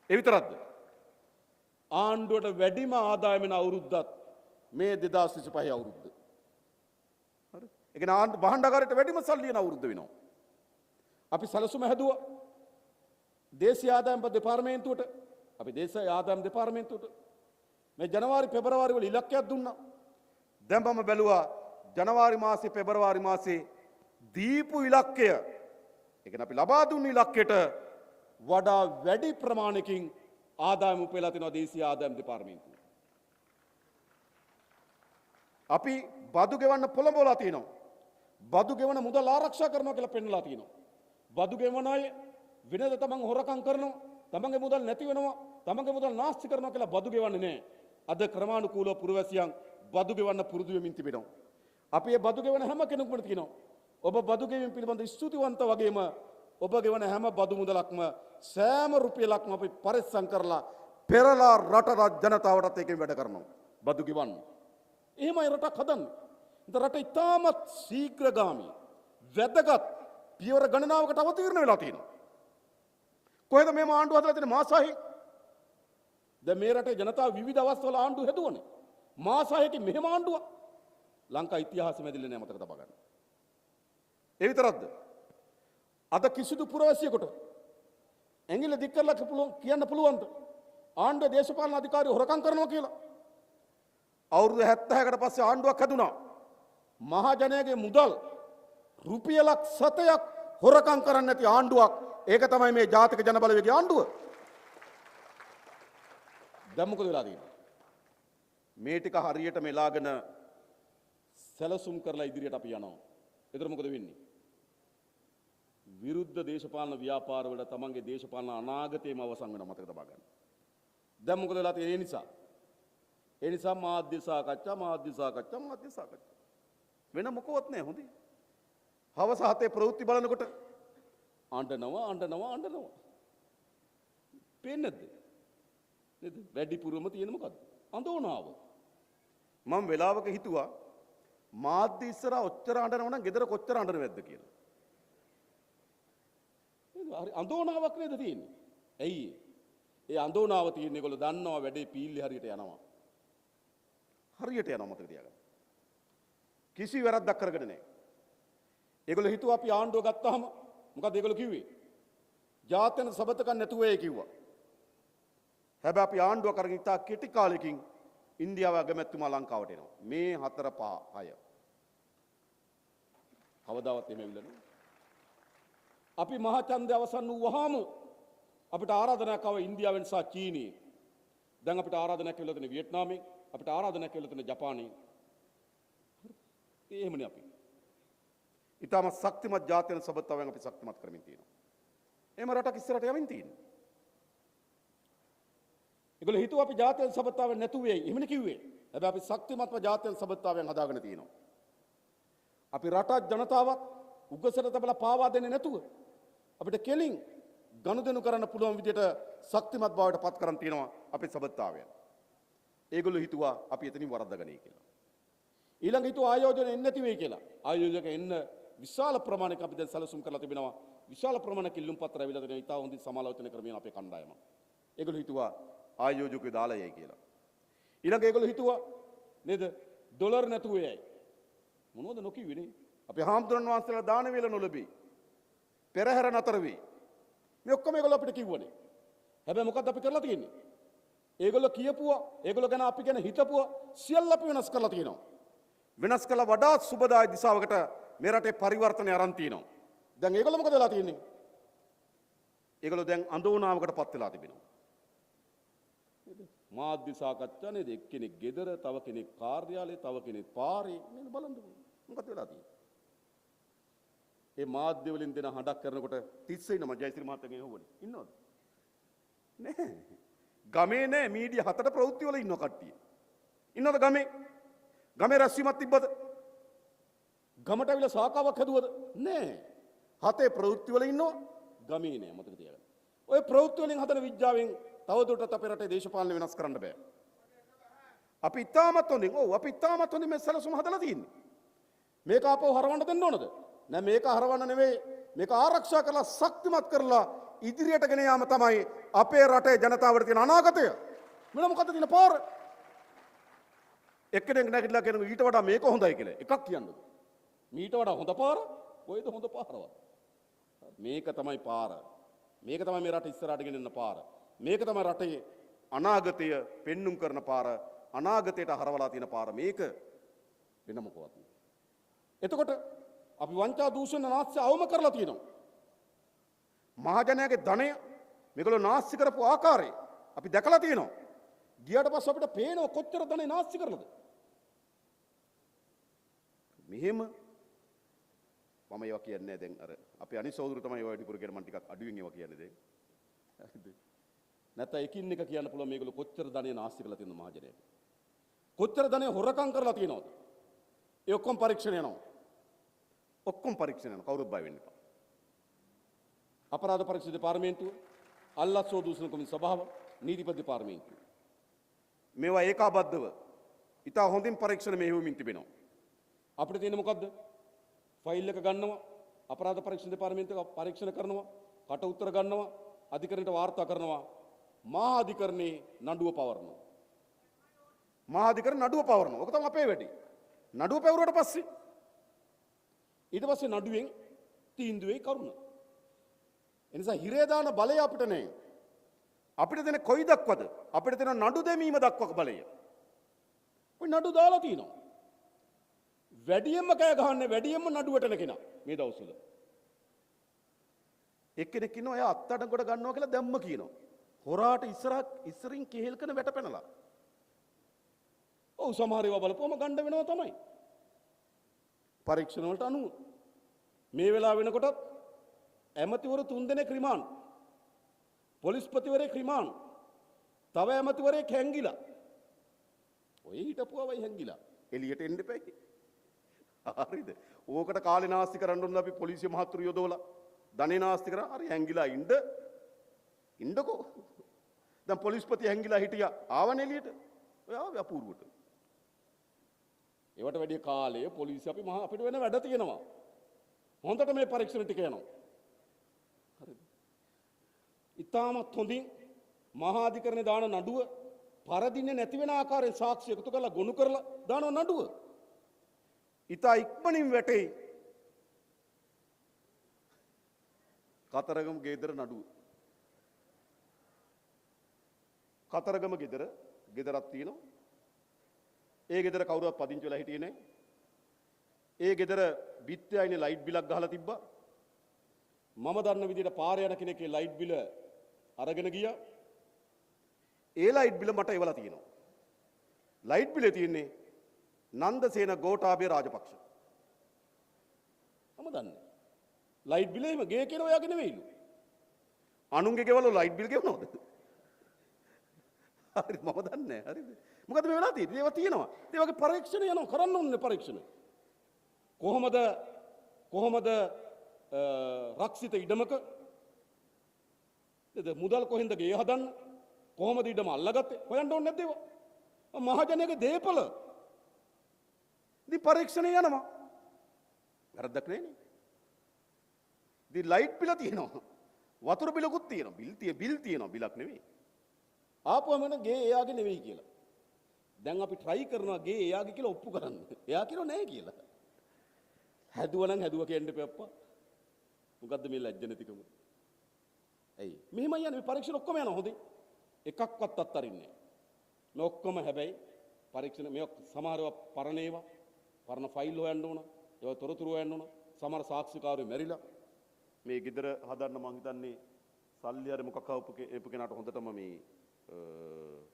ඒ විතරක්ද? ආණ්ඩුවට වැඩිම ආදායම වෙන අවුරුද්දත් මේ 2025 අවුරුද්ද. හරි. ඒ කියන්නේ ආණ්ඩු භාණ්ඩාගාරයට වැඩිම සල්ලි යන අවුරුද්ද වෙනවා. අපි සැලසුම හැදුවා දේශීය ආදායම් දෙපාර්තමේන්තුවට, අපි දේශීය ආදායම් දෙපාර්තමේන්තුවට මේ ජනවාරි පෙබරවාරි වල ඉලක්කයක් දුන්නා. දැන් මම බැලුවා ජනවාරි මාසේ පෙබරවාරි මාසේ දීපු ඉලක්කය, ඒ කියන්නේ අපි ලබා දුන්න ඉලක්කයට වඩා වැඩි ප්‍රමාණයකින් ආදායම උපයලා තිනවා දේශීය ආදායම් දෙපාර්තමේන්තුව. අපි බදු ගෙවන්න පොළඹවලා තියෙනවා. බදු ගෙවන මුදල් ආරක්ෂා කරනවා කියලා පෙන්නලා තියෙනවා. බදු ගෙවන අය වෙනද තමන් හොරකම් කරනවා, තමන්ගේ මුදල් නැති වෙනවා, තමන්ගේ මුදල් නාස්ති කරනවා කියලා බදු ගෙවන්නේ නැහැ. අද ක්‍රමානුකූලව පුරවැසියන් බදු ගෙවන්න පුරුදු වෙමින් තිබෙනවා. අපි මේ බදු ගෙවන හැම කෙනෙකුම කියනවා ඔබ බදු ගෙවීම පිළිබඳ ස්තුතිවන්ත වගේම ඔබ ගෙවන හැම බදු මුදලක්ම සෑම රුපියලක්ම අපි පරිස්සම් කරලා පෙරලා රට ජනතාවටත් ඒකෙන් වැඩ කරනවා. බදු ගෙවන්න. එහෙමයි රටක් හදන්නේ. ඉතින් රට ඉතාමත් ශීඝ්‍රගාමී වැදගත් පියවර ගණනාවකට අවතීර්ණ වෙලා තියෙනවා. කොහෙද මේ ආණ්ඩුව හදලා තියෙන්නේ මාසෙහි? දැන් මේ රටේ ජනතාව විවිධ අවස්ථාවල ආණ්ඩුව හැදුවනේ. මාසෙහිකින් මෙහෙම ආණ්ඩුවක් ලංකා ඉතිහාසෙ මැදිලා නෑ, මතක තබා ගන්න. ඒ විතරක්ද? අද කිසිදු පුරවැසියෙකුට ඇඟිල්ල දික් කරලා කියන්න පුළුවන්ද ආණ්ඩුවේ දේශපාලන අධිකාරියෝ හොරකම් කරනවා කියලා? අවුරුදු 70කට පස්සේ ආණ්ඩුවක් හැදුනා. මහජනයාගේ මුදල් රුපියලක් 7ක් හොරකම් කරන්නේ නැති ආණ්ඩුවක්. ඒක තමයි මේ ජාතික ජනබලවේගයේ ආණ්ඩුව. දැන් මොකද වෙලා තියෙන්නේ? මේ ටික හරියට මෙලාගෙන සැලසුම් කරලා ඉදිරියට අපි යනවා. ඒතර මොකද වෙන්නේ? විරුද්ධ දේශපාලන ව්‍යාපාර වල තමන්ගේ දේශපාලන අනාගතේම අවසන් වෙනවා, මතක තබා ගන්න. දැන් මොකද වෙලා තියෙන්නේ? ඒ නිසා මාධ්‍ය සාකච්ඡා වෙන මොකවත් නැහැ. හොඳයි. හවස 7 ප්‍රවෘත්ති බලනකොට අඬනවා. පේන්නේ නැද්ද? නේද? වැඩිපුරම තියෙන මොකද්ද? අඳෝනාව. මම වෙලාවක හිතුවා මාධ්‍ය ඉස්සරහා ඔච්චර අඬනවා නම් ගෙදර කොච්චර අඬනවද කියලා. හරි අඳෝනාවක් නේද තියෙන්නේ? ඇයි ඒ අඳෝනාව තියෙන්නේ? ඒගොල්ලෝ දන්නවා වැඩේ පීල්ලේ හරියට යනවා. මතක තියාගන්න. කිසි වැරද්දක් කරගෙන නැහැ. ඒගොල්ලෝ හිතුවා අපි ආණ්ඩුව ගත්තාම මොකද ඒගොල්ලෝ කිව්වේ? ජාත්‍යන්තර සබතකම් නැතුව ඒ කිව්වා. හැබැයි අපි ආණ්ඩුව කරගෙන ඉතා කෙටි කාලෙකින් ඉන්දියාව අගමැතිතුමා ලංකාවට එනවා. මේ 4 5 6. කවදාවත් එහෙම ඇවිල්ලා නැහැ. අපි මහා ඡන්දය අවසන් වුවාම අපිට ආරාධනාවක් ආව ඉන්දියාවෙන් සහ චීනයෙන්. දැන් අපිට ආරාධනාවක් කියලා තියෙන වියට්නාමයෙන්, අපිට ආරාධනාවක් කියලා තියෙන ජපානයෙන්. එහෙමනේ අපි. ඊටම ශක්තිමත් ජාත්‍යන්තර සබතාවයන් අපි ශක්තිමත් කරමින් තියෙනවා. එහෙම රටක් ඉස්සරහට යමින් තියෙනවා. ඒගොල්ලෝ හිතුවා අපි ජාත්‍යන්තර සබතාවයන් නැතු වෙයි. එහෙමනේ කිව්වේ. හැබැයි අපි ශක්තිමත්ව ජාත්‍යන්තර සබතාවයන් හදාගෙන තියෙනවා. අපි රටක් ජනතාවක් උගසට තබලා පාවා දෙන්නේ නැතුව අපිට කෙලින් ගනුදෙනු කරන්න පුළුවන් විදිහට ශක්තිමත් බවට පත් කරන් තියෙනවා අපේ සබතාවයන්. ඒගොල්ලෝ හිතුවා අපි එතනින් වරද්දාගන්නේ කියලා. ඊළඟ හිතුවා ආයෝජන එන්නේ නැති වෙයි කියලා. ආයෝජක එන්න විශාල ප්‍රමාණයක අපි දැන් සැලසුම් කරලා තිබෙනවා. විශාල ප්‍රමාණයක ඉල්ලුම් පත්‍ර ඇවිල්ලා තියෙනවා. ඊට හොඳින් සමාලෝචනය කරමින් අපේ කණ්ඩායම. ඒගොල්ලෝ හිතුවා ආයෝජකයෝ දාලා යයි කියලා. ඊළඟ ඒගොල්ලෝ හිතුවා නේද ඩොලර් නැතුව යයි. මොනවද නොකියුවේ නේ? අපි හාමුදුරන් වහන්සේලා දාන වේල නොලැබී. පෙරහැර නතර වෙයි. මේ ඔක්කොම ඒගොල්ලෝ අපිට කිව්වනේ. හැබැයි මොකද්ද අපි කරලා තියෙන්නේ? ඒගොල්ලෝ කියපුවා, ඒගොල්ලෝ ගැන අපි ගැන හිතපුවා සියල්ල අපි වෙනස් කරලා තියෙනවා. වෙනස් කළ වඩාත් සුබදායි දිශාවකට මේ රටේ පරිවර්තනය අරන් තියෙනවා. දැන් ඒගොල්ලෝ මොකද වෙලා තියෙන්නේ? ඒගොල්ලෝ දැන් අඳෝනාවකට පත් වෙලා තිබෙනවා. නේද? මාධ්‍ය සාකච්ඡා නේද? එක්කෙනෙක් ගෙදර, තව කෙනෙක් කාර්යාලේ, තව කෙනෙක් පාරේ නේද බලන්නකො. මොකද වෙලා තියෙන්නේ? ඒ මාධ්‍ය වලින් දෙන හඬක් කරනකොට තිස්සේ ඉන්න මම ජයසිරි මහත්තයාගෙන් අහුවනේ. ඉන්නවද? නැහැ. ගමේ නැහැ මීඩියා 7ට ප්‍රවෘත්ති වල ඉන්න කට්ටිය. ඉන්නවද ගමේ? ගමේ රැස්වීමක් තිබ්බද? ගමට අවිලා සාකාවක් හැදුවද? නැහැ. 7 ප්‍රවෘත්ති වල ඉන්නවා ගමේ නැහැ, මතක තියාගන්න. ඔය ප්‍රවෘත්ති වලින් හදන විද්‍යාවෙන් තවදුරටත් අපේ රටේ දේශපාලන වෙනස් කරන්න බෑ. අපි ඉතාමත් හොඳින් මේ සැලසුම හදලා තියෙන්නේ. මේක ආපහු හරවන්න දෙන්න ඕනද? නෑ මේක හරවන්න නෙවෙයි. මේක ආරක්ෂා කරලා ශක්තිමත් කරලා ඉදිරියට ගෙන යාම තමයි අපේ රටේ ජනතාවට තියෙන අනාගතය. මෙන්න මොකද්ද තියෙන පාර? එක්කෙනෙක් නැගිටලා කියනවා ඊට වඩා මේක හොඳයි කියලා. එකක් කියන්නද? මීට වඩා හොඳ පාර? කොයිද හොඳ පාරවත්? මේක තමයි පාර. මේක තමයි මේ රට ඉස්සරහට ගෙනියන පාර. මේක තමයි රටේ අනාගතය පෙන්눔 කරන පාර. අනාගතයට හරවලා තියෙන පාර මේක වෙන මොකවත් නෙවෙයි. එතකොට අපි වංචා දූෂණ නාස්‍ය අවම කරලා තියෙනවා. මහජනයාගේ ධනය මේගොල්ලෝ නාස්ති කරපු ආකාරය අපි දැකලා තියෙනවා. ගියාට පස්සේ අපිට පේනවා කොච්චර ධනෙ නාස්ති කරලාද. මෙහෙම මම ඒවා කියන්නේ දැන් අර අපි අනිත් සහෝදරු තමයි ඔය ටික කියන මම ටිකක් අඩුවෙන් ඒවා කියන්නේ දැන්. හරිද? නැත්නම් එකින් එක කියන්න පුළුවන් මේගොල්ලෝ කොච්චර ධනෙ නාස්ති කරලා තියෙනවද මහජනයාට. කොච්චර ධනෙ හොරකම් කරලා තියෙනවද. ඒ ඔක්කොම පරීක්ෂණ යනවා. ඔක්කොම පරීක්ෂණ යනවා. කවුරුත් බය වෙන්න එපා. අපරාධ පරීක්ෂණ දෙපාර්තමේන්තුව, අල්ලස්සෝ දූෂණ කොමිසම සභාව, නීතිපති දෙපාර්තමේන්තුව. මේවා ඒකාබද්ධව ඉතා හොඳින් පරීක්ෂණ මෙහෙයුමින් තිබෙනවා. අපිට තියෙන මොකද්ද? ෆයිල් එක ගන්නවා, අපරාධ පරීක්ෂණ දෙපාර්තමේන්තුව පරීක්ෂණ කරනවා, කට උත්තර ගන්නවා, අධිකරණයට වාර්තා කරනවා, මහා අධිකරණේ නඩුව පවරනවා. මහා අධිකරණ නඩුව පවරනවා. ඔක තමයි අපේ වැඩේ. නඩුව පැවරුවට පස්සේ ඊට පස්සේ නඩුවෙන් තීන්දුවේ කරුණ. එනිසා හිරේ දාන බලය අපිට නැහැ. අපිට දෙන කොයි දක්වද? අපිට දෙන නඩු දෙමීම දක්වක බලය. ඔය නඩු දාලා තිනවා. වැඩියෙන්ම කෑ ගහන්නේ වැඩියෙන්ම නඩුවට එන කෙනා මේ දවස්වල. එක්කෙනෙක් ඉන්නවා එයා අත්අඩංගුවට ගන්නවා කියලා දැම්ම කියනවා. හොරාට ඉස්සරින් කෙහෙල් කරන වැට පැනලා. ඔව් සමහර ඒවා බලපුවම ගණ්ඩ වෙනවා තමයි. පරීක්ෂණ වලට අනුව මේ වෙලාව වෙනකොටත් ඇමතිවරු 3 දෙනෙක් රිමාන්ඩ්. පොලිස්පතිවරයෙක් රිමාන්ඩ්. තව ඇමතිවරයෙක් හැංගිලා. ඔය හිටපුවවයි හැංගිලා. එළියට එන්න එපා. හරිද? ඕකට කාලේ නාස්ති කරන්න ඕන අපි පොලිසිය මහතුරු යොදවලා. ධනේ නාස්ති කරා හරි හැංගිලා ඉන්නකෝ. දැන් පොලිස්පති හැංගිලා හිටියා. ආවනේ එළියට. ඔය ආවේ අපූර්වට. ඒවට වැඩි කාලය පොලිසිය අපිට වෙන වැඩ තියෙනවා. හොඳට මේ පරීක්ෂණ ටික යනවා. හරිද? ඉතාමත් හොඳින් මහා අධිකරණේ දාන නඩුව පරදින්නේ නැති වෙන ආකාරයෙන් සාක්ෂි එකතු කරලා ගොනු කරලා දාන නඩුව. ඉතා ඉක්මනින් වැටේ. කතරගම ගෙදර නඩුව. කතරගම ගෙදරක් තියෙනවා. ඒ ගෙදර කවුරුවත් පදිංචි වෙලා හිටියේ නැහැ. ඒ ගෙදර බිත්තියයිනේ ලයිට් බිලක් ගහලා තිබ්බා. මම දන්න විදිහට පාරේ යන කෙනෙක්ගේ ලයිට් බිල අරගෙන ගියා. ඒ ලයිට් බිල මට එවලා තියෙනවා. ලයිට් බිලේ තියෙන්නේ නන්දසේන ගෝඨාභය රාජපක්ෂ. මම දන්නේ. ලයිට් බිලේ ගේ කියන ඔයාගේ නෙවෙයිලු. අනුන්ගේ ගෙවල ලයිට් බිල් ගෙවනවද? හරි මම දන්නේ නැහැ. හරිද? මොකද මේ වෙලාව තියෙන්නේ? ඒවා තියෙනවා. ඒ වගේ පරීක්ෂණ යනවා කරන්න ඕනේ පරීක්ෂණ. කොහොමද රක්ෂිත ඉඩමක මුදල් කොහෙන්ද ගේ හදන්න? කොහොමද ඉඩම අල්ලගත්තේ? හොයන්න ඕනේ නැද්ද ඒවා? මහජනයාගේ දේපල. ඉතින් පරීක්ෂණ යනවා. වැරද්දක් නෑනේ. ඉතින් ලයිට් බිල තියෙනවා. වතුර බිලකුත් තියෙනවා. බිල් තියෙනවා. බිලක් නෙවෙයි. ආපුවම ගේ එයාගේ නෙවෙයි කියලා. දැන් අපි try කරනවා ගේ එයාගේ කියලා ඔප්පු කරන්න. එයා කියනවා නෑ කියලා. හැදුවා නම් හැදුවා කියන්න එපා අප්පා. මොකද්ද මේ ලැජ්ජ නැතිකම? ඇයි? මෙහෙමයි යන්නේ පරීක්ෂණ ඔක්කොම යනවා හොඳේ. එකක්වත් අත්තරින්නේ නෑ. මේ ඔක්කොම හැබැයි පරීක්ෂණ මේ සමහරව පරණ ඒවා පරණ ෆයිල් හොයන්න ඕන. ඒවා තොරතුරු හොයන්න ඕන. සමහර සාක්ෂිකාරයෝ මැරිලා. මේ ගෙදර හදන්න මං හිතන්නේ සල්ලි හරි මොකක් ආපු කෙනාට හොඳටම මේ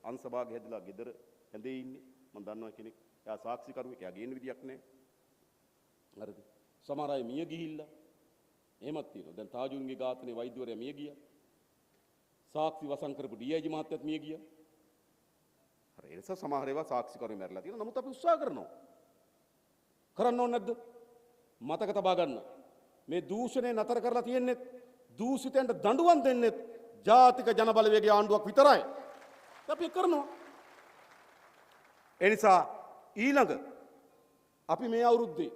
අංශභාගය හැදලා ගෙදර ඇඳේ ඉන්නේ. මම දන්නවා කෙනෙක්. එයා සාක්ෂිකරුවෙක්. එයා ගේන්න විදියක් නැහැ. හරිද? සමහර අය මිය ගිහිල්ලා. එහෙමත් තියෙනවා. දැන් තාජුන්ගේ ඝාතනයේ වෛද්‍යවරයා මිය ගියා. සාක්ෂි වසන් කරපු ඩීఐජි මහත්තයත් මිය ගියා. හරි ඒ නිසා සමහර ඒවා සාක්ෂිකරුවෝ මැරලා තියෙනවා. නමුත් අපි උත්සාහ කරනවා. කරන්න ඕනේ නැද්ද? මතක තබා ගන්න. මේ දූෂණය නතර කරලා තියෙන්නේ දූෂිතයන්ට දඬුවම් දෙන්නේ ජාතික ජනබලවේගයේ ආණ්ඩුවක් විතරයි. අපි කරනවා. ඒ නිසා ඊළඟ අපි මේ අවුරුද්දේ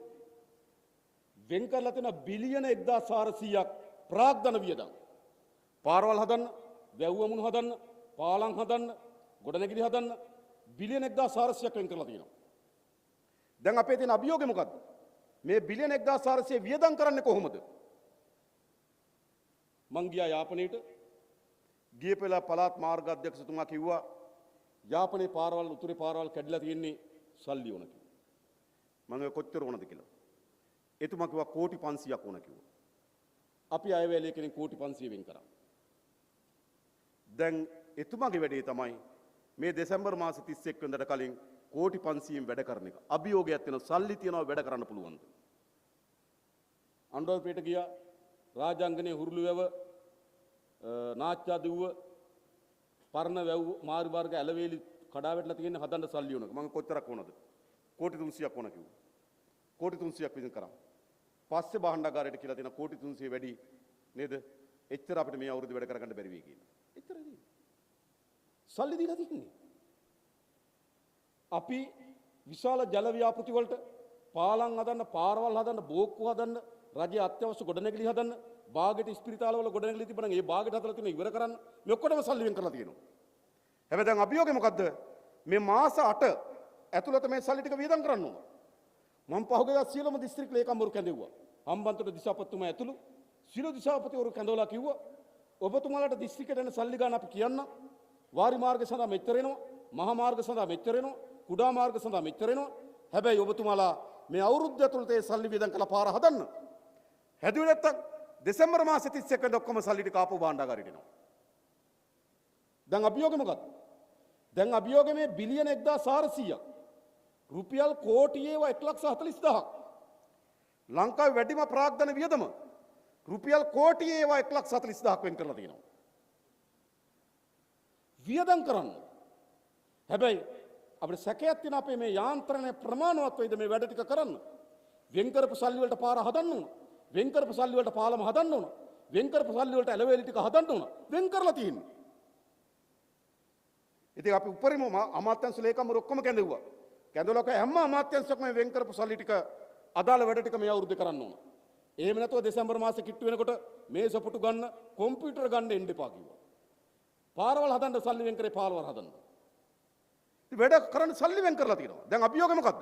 වෙන් කරලා තියෙන බිලියන 1400ක් ප්‍රාග්ධන වියදම් පාරවල් හදන්න, වැව්වමුණු හදන්න, පාලම් හදන්න, ගොඩනැගිලි හදන්න බිලියන 1400ක් වෙන් කරලා තියෙනවා. දැන් අපේ තියෙන අභියෝගය මොකද්ද? මේ බිලියන 1400 වියදම් කරන්නේ කොහොමද? මං ගියා යාපනයේට. ගියපෙලා පළාත් මාර්ග අධ්‍යක්ෂතුමා කිව්වා යාපනයේ පාරවල් උතුරේ පාරවල් කැඩිලා තියෙන්නේ සල්ලි ඕන කිව්වා. මම කොච්චර ඕනද කියලා. එතුමා කිව්වා කෝටි 500ක් ඕන කිව්වා. අපි අයවැලේ කෙනෙක් කෝටි 500 වෙන් කරා. දැන් එතුමාගේ වැඩේ තමයි මේ දෙසැම්බර් මාස 31 වෙනිදාට කලින් කෝටි 500න් වැඩ කරන එක. අභියෝගයක් තියෙනවා සල්ලි තියනවා වැඩ කරන්න පුළුවන්ද? අනුරාධපුරයට ගියා රාජාංගනේ හුරුළුවැව නාච්චාදුව පරණ වැව් මාරු මාර්ග ඇලවේලි කඩා වැටලා තියෙන හදන්න සල්ලි ඕනක. මම කොච්චරක් ඕනද? කෝටි 300ක් ඕන කිව්වා. කෝටි 300ක් විදිහ කරා. පස්සේ භාණ්ඩාගාරයට කියලා තියෙන කෝටි 300 වැඩි නේද? එච්චර අපිට මේ අවුරුදු වැඩ කරගන්න බැරි වෙයි කියලා. එච්චරයි. සල්ලි දීලා තින්නේ. අපි විශාල ජල ව්‍යාපෘති වලට පාලම් හදන්න, පාරවල් හදන්න, බෝක්කු හදන්න, රජයේ අත්‍යවශ්‍ය ගොඩනැගිලි හදන්න, බාගෙට ස්පිරිතාල වල ගොඩනැගිලි තිබුණා නම් ඒ බාගෙට හදලා තියෙන ඉවර කරන්න මේ ඔක්කොටම සල්ලි වෙන් කරලා තියෙනවා. හැබැයි දැන් අභියෝගය මොකද්ද? මේ මාස 8 ඇතුළත මේ සල්ලි ටික වියදම් කරන්න ඕන. මම පහුගියදා සියලුම දිස්ත්‍රික් ලේකම්වරු කැඳෙව්වා. හම්බන්තොට දිසාපතිතුමා ඇතුළු සියලු දිසාපතිවරු කැඳවලා කිව්වා ඔබතුමාලාට දිස්ත්‍රික්කයට එන සල්ලි ගන්න අපි කියන්න. වාරි මාර්ග සඳහා මෙච්චර එනවා, මහා මාර්ග සඳහා මෙච්චර එනවා, කුඩා මාර්ග සඳහා මෙච්චර එනවා. හැබැයි ඔබතුමාලා මේ අවුරුද්ද ඇතුළත ඒ සල්ලි වියදම් කළා පාර හදන්න. හැදුවේ නැත්තම් දෙසැම්බර් මාසේ 31 වෙනිදා ඔක්කොම සල්ලි ටික ආපහු භාණ්ඩාගාරයට එනවා. දැන් අභියෝගය මොකක්ද? දැන් අභියෝගය මේ බිලියන 1400ක්. රුපියල් කෝටියේ 1,40,000ක්. ලංකාවේ වැඩිම ප්‍රාග්ධන වියදම රුපියල් කෝටියේ 1,40,000ක් වෙන් කරලා තියෙනවා. වියදම් කරන්න. හැබැයි අපිට සැකයක් තියෙන අපේ මේ යාන්ත්‍රණය ප්‍රමාණවත් වෙයිද මේ වැඩ ටික කරන්න? වෙන් කරපු සල්ලි වලට පාර හදන්න ඕන. වෙන් කරපු සල්ලි වලට පාලම හදන්න ඕන. වෙන් කරපු සල්ලි වලට ඇලවේලි ටික හදන්න ඕන. වෙන් කරලා තියෙන්නේ. ඉතින් අපි උපරිම අමාත්‍යංශ ලේකම්වරු ඔක්කොම කැඳෙව්වා. කැඳවලා හැම අමාත්‍යංශයක්ම වෙන් කරපු සල්ලි ටික අදාළ වැඩ ටික මේ අවුරුද්දේ කරන්න ඕන. එහෙම නැතුව දෙසැම්බර් මාසේ කිට්ටු වෙනකොට මේස පුටු ගන්න, කොම්පියුටර් ගන්න එන්න එපා කිව්වා. පාරවල් හදන්න සල්ලි වෙන් කරේ පාරවල් හදන්න. ඉතින් වැඩ කරන්න සල්ලි වෙන් කරලා තියෙනවා. දැන් අභියෝගය මොකද්ද?